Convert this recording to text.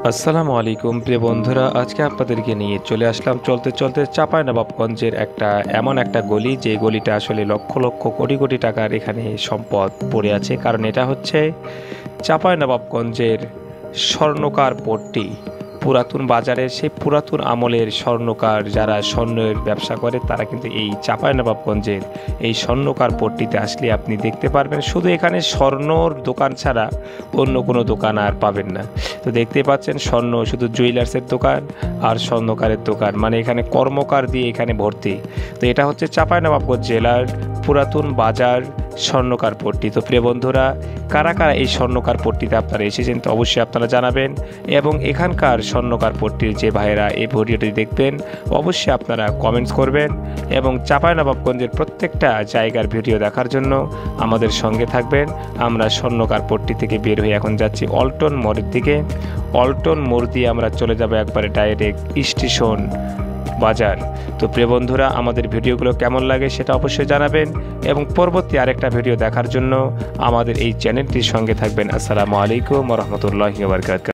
আসসালামু আলাইকুম প্রিয় বন্ধুরা, আজকে আপনাদেরকে নিয়ে চলে আসলাম চলতে চলতে চাঁপাইনবাবগঞ্জের এমন একটা গলি, যে গলিটা আসলে লক্ষ লক্ষ কোটি কোটি টাকার এখানে সম্পদ পড়ে আছে। কারণ এটা হচ্ছে চাঁপাইনবাবগঞ্জের স্বর্ণকার পট্টি। পুরাতন বাজারের সেই পুরাতন আমলের স্বর্ণকার যারা স্বর্ণের ব্যবসা করে, তারা কিন্তু এই চাঁপাইনবাবগঞ্জের এই স্বর্ণকার পট্টিতে আসলে আপনি দেখতে পারবেন। শুধু এখানে স্বর্ণর দোকান ছাড়া অন্য কোনো দোকান আর পাবেন না। তো দেখতে পাচ্ছেন স্বর্ণ শুধু জুয়েলার্সের দোকান আর স্বর্ণকারের দোকান, মানে এখানে কর্মকার দিয়ে এখানে ভর্তি। তো এটা হচ্ছে চাঁপাইনবাবগঞ্জ জেলার পুরাতন বাজার স্বর্ণকার পট্টি। তো প্রিয় বন্ধুরা, কারা কারা এই স্বর্ণকার পট্টিতে আপনারা এসেছেন তো অবশ্যই আপনারা জানাবেন, এবং এখানকার স্বর্ণকার পট্টির যে ভাইয়েরা এই ভিডিওটি দেখবেন অবশ্যই আপনারা কমেন্টস করবেন, এবং চাঁপাইনবাবগঞ্জের প্রত্যেকটা জায়গার ভিডিও দেখার জন্য আমাদের সঙ্গে থাকবেন। আমরা স্বর্ণকার পট্টি থেকে বের হয়ে এখন যাচ্ছি অল্টন মোড়ের দিকে। অল্টন মোড় দিয়ে আমরা চলে যাব একবারে ডাইরেক্ট স্টেশন বাজার। তো প্রিয় বন্ধুরা, আমাদের ভিডিওগুলো কেমন লাগে সেটা অবশ্যই জানাবেন, এবং পরবর্তী আরেকটা ভিডিও দেখার জন্য আমাদের এই চ্যানেলটির সঙ্গে থাকবেন। আসসালামু আলাইকুম ওয়া রাহমাতুল্লাহি ওয়া বারাকাতুহু।